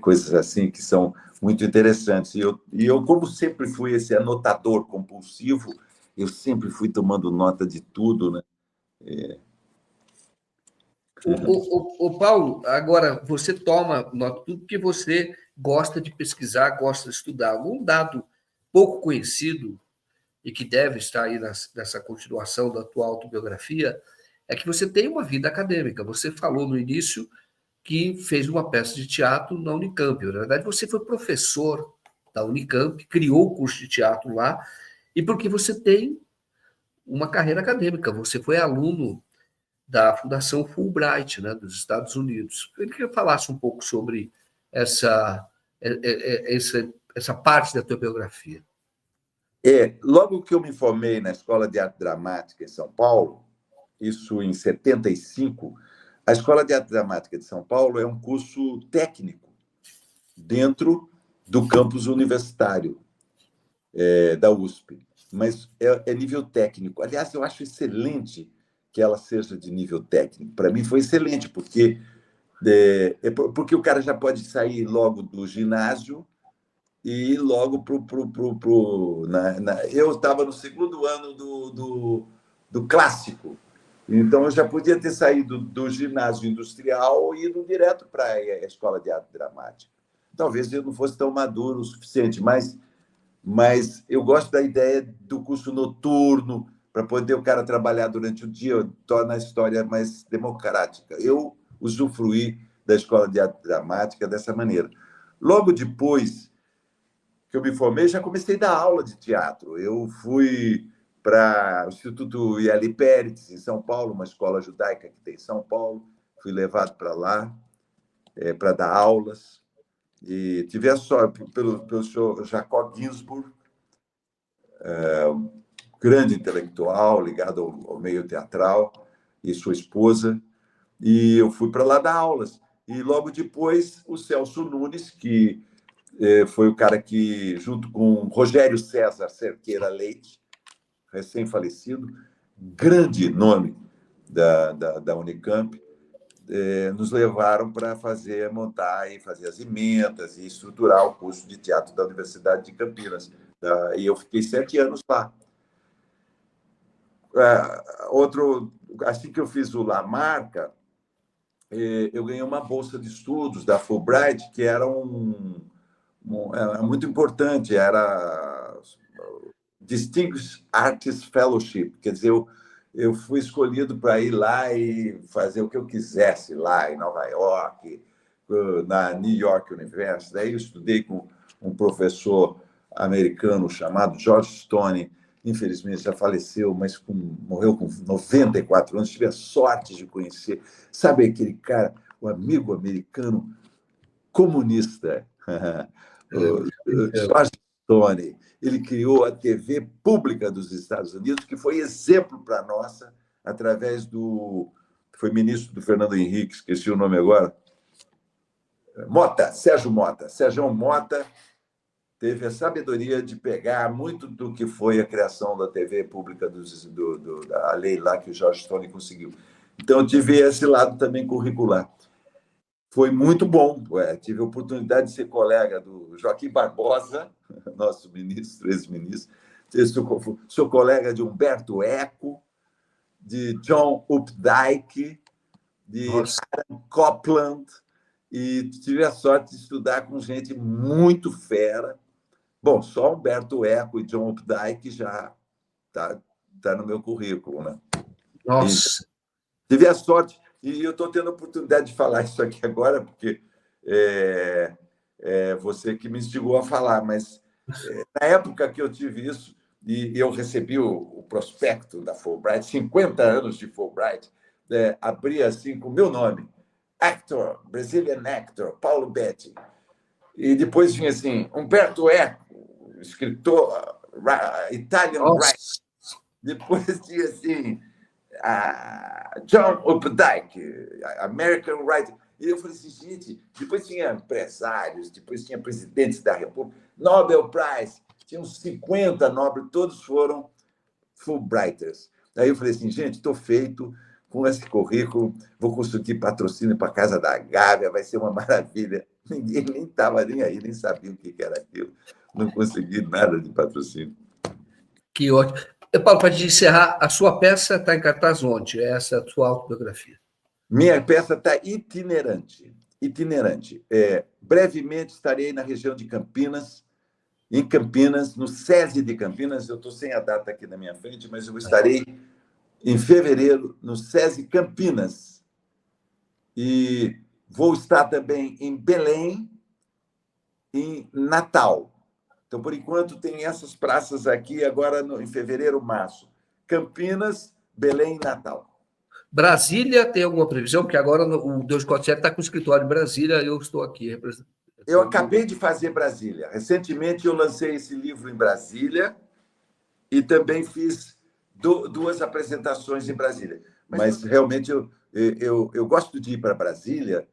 coisas assim que são muito interessantes. E eu, como sempre fui esse anotador compulsivo, eu sempre fui tomando nota de tudo, né? O Paulo, agora você toma nota de tudo porque você gosta de pesquisar, gosta de estudar. Algum dado pouco conhecido e que deve estar aí nessa continuação da tua autobiografia é que você tem uma vida acadêmica. Você falou no início que fez uma peça de teatro na Unicamp. Na verdade, você foi professor da Unicamp, criou o curso de teatro lá, e porque você tem uma carreira acadêmica. Você foi aluno da Fundação Fulbright, né, dos Estados Unidos. Eu queria que falasse um pouco sobre essa, essa parte da tua biografia. Logo que eu me formei na Escola de Arte Dramática em São Paulo, isso em 75, a Escola de Arte Dramática de São Paulo é um curso técnico dentro do campus universitário da USP, mas é nível técnico. Aliás, eu acho excelente que ela seja de nível técnico. Para mim foi excelente, porque o cara já pode sair logo do ginásio e ir logo eu estava no segundo ano do clássico, então eu já podia ter saído do ginásio industrial e ido direto para a escola de arte dramática. Talvez eu não fosse tão maduro o suficiente, mas eu gosto da ideia do curso noturno, para poder o cara trabalhar durante o dia, torna a história mais democrática. Eu usufruí da escola de arte dramática dessa maneira. Logo depois que eu me formei, já comecei a dar aula de teatro. Eu fui para o Instituto Iali Pérez, em São Paulo, uma escola judaica que tem em São Paulo. Fui levado para lá para dar aulas. E tive a sorte pelo senhor Jacob Ginsburg, grande intelectual ligado ao meio teatral, e sua esposa. E eu fui para lá dar aulas. E logo depois, o Celso Nunes, que foi o cara que, junto com Rogério César Cerqueira Leite, recém-falecido, grande nome da Unicamp, nos levaram para montar e fazer as emendas e estruturar o curso de teatro da Universidade de Campinas. E eu fiquei 7 anos lá. Assim que eu fiz o La Marca, eu ganhei uma bolsa de estudos da Fulbright, que era muito importante, era Distinguished Artist Fellowship, quer dizer, eu fui escolhido para ir lá e fazer o que eu quisesse lá em Nova York, na New York University. Daí eu estudei com um professor americano chamado George Stone, infelizmente já faleceu, mas morreu com 94 anos. Tive a sorte de conhecer, sabe aquele cara, o amigo americano comunista, o George Stone. Ele criou a TV pública dos Estados Unidos, que foi exemplo para a nossa, através foi ministro do Fernando Henrique, esqueci o nome agora, Sérgio Mota. Sérgio Mota teve a sabedoria de pegar muito do que foi a criação da TV pública, da lei lá que o George Stone conseguiu. Então, eu tive esse lado também curricular. Foi muito bom. Tive a oportunidade de ser colega do Joaquim Barbosa, nosso ministro, ex-ministro. Sou colega de Humberto Eco, de John Updike, de Aaron Copland, e tive a sorte de estudar com gente muito fera. Bom, só Humberto Eco e John Updike já tá no meu currículo, né? Nossa! E tive a sorte, e eu estou tendo a oportunidade de falar isso aqui agora, porque você que me instigou a falar, mas na época que eu tive isso, e eu recebi o prospecto da Fulbright, 50 anos de Fulbright, abria assim com o meu nome, actor, Brazilian actor, Paulo Betti. E depois vinha assim, Humberto Eco, escritor, Italian writer. Depois tinha assim, John Updike, American Writer. E eu falei assim, gente, depois tinha empresários, depois tinha presidentes da República, Nobel Prize, tinha uns 50 Nobel, todos foram Fulbrighters. Aí eu falei assim, gente, estou feito com esse currículo, vou conseguir patrocínio para a Casa da Gávea, vai ser uma maravilha. Ninguém nem estava nem aí, nem sabia o que era aquilo. Não consegui nada de patrocínio. Que ótimo. Paulo, para encerrar, a sua peça está em cartaz onde? Essa é a sua autobiografia. Minha peça está itinerante. Itinerante. Brevemente estarei na região de Campinas, em Campinas, no SESI de Campinas. Eu estou sem a data aqui na minha frente, mas eu estarei em fevereiro no SESI Campinas. E vou estar também em Belém, em Natal. Então, por enquanto, tem essas praças aqui, agora em fevereiro, março. Campinas, Belém e Natal. Brasília tem alguma previsão? Porque agora o 247 está com o escritório em Brasília, eu estou aqui representando. Eu acabei de fazer Brasília. Recentemente, eu lancei esse livro em Brasília e também fiz duas apresentações em Brasília. Mas, realmente, eu gosto de ir para Brasília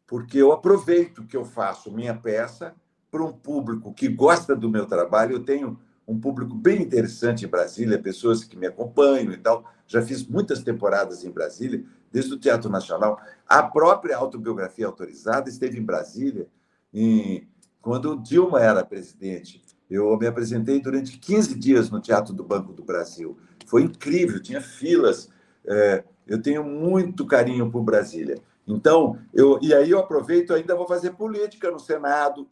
porque eu aproveito que eu faço minha peça para um público que gosta do meu trabalho. Eu tenho um público bem interessante em Brasília, pessoas que me acompanham e tal. Já fiz muitas temporadas em Brasília, desde o Teatro Nacional. A própria autobiografia autorizada esteve em Brasília quando Dilma era presidente. Eu me apresentei durante 15 dias no Teatro do Banco do Brasil. Foi incrível, tinha filas. Eu tenho muito carinho por Brasília. Então, e aí eu aproveito, ainda vou fazer política no Senado,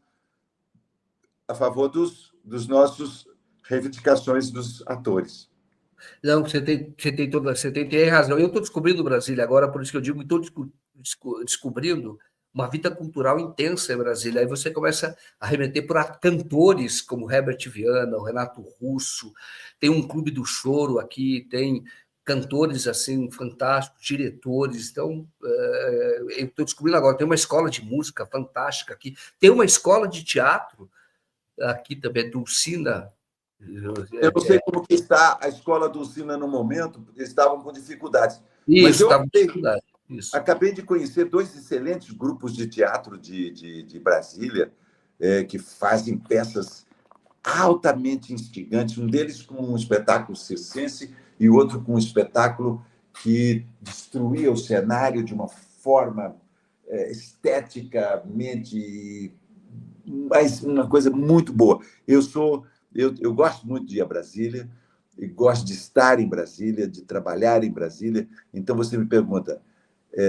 a favor dos nossos reivindicações dos atores. Não, você tem razão. Eu estou descobrindo Brasília agora, por isso que eu digo, estou descobrindo uma vida cultural intensa em Brasília. Aí você começa a remeter para cantores como Herbert Viana, o Renato Russo, tem um Clube do Choro aqui, tem cantores assim fantásticos, diretores. Então, eu estou descobrindo agora. Tem uma escola de música fantástica aqui, tem uma escola de teatro aqui também, Dulcina. Eu não sei como que está a escola Dulcina no momento, porque estavam com dificuldades. Isso, estava com dificuldade. Isso. Acabei de conhecer dois excelentes grupos de teatro de Brasília, que fazem peças altamente instigantes, um deles com um espetáculo circense e o outro com um espetáculo que destruía o cenário de uma forma esteticamente, mas uma coisa muito boa. Eu gosto muito de ir a Brasília, e gosto de estar em Brasília, de trabalhar em Brasília. Então, você me pergunta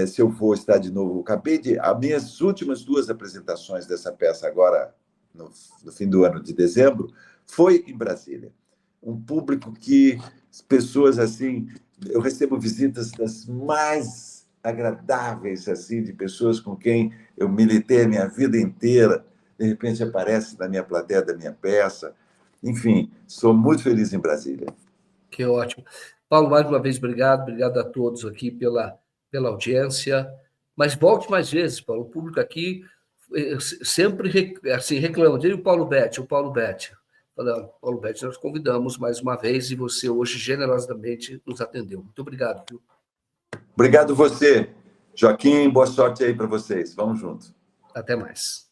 se eu vou estar de novo. As minhas últimas duas apresentações dessa peça agora, no fim do ano de dezembro, foi em Brasília. Um público pessoas assim, eu recebo visitas das mais agradáveis, assim, de pessoas com quem eu militei a minha vida inteira, de repente aparece na minha plateia da minha peça. Enfim, sou muito feliz em Brasília. Que ótimo. Paulo, mais uma vez, obrigado a todos aqui pela audiência, mas volte mais vezes, Paulo, o público aqui sempre assim, reclama dele, o Paulo Betti. Falando, Paulo Betti, nós convidamos mais uma vez e você hoje generosamente nos atendeu. Muito obrigado. Viu? Obrigado você, Joaquim, boa sorte aí para vocês. Vamos juntos. Até mais.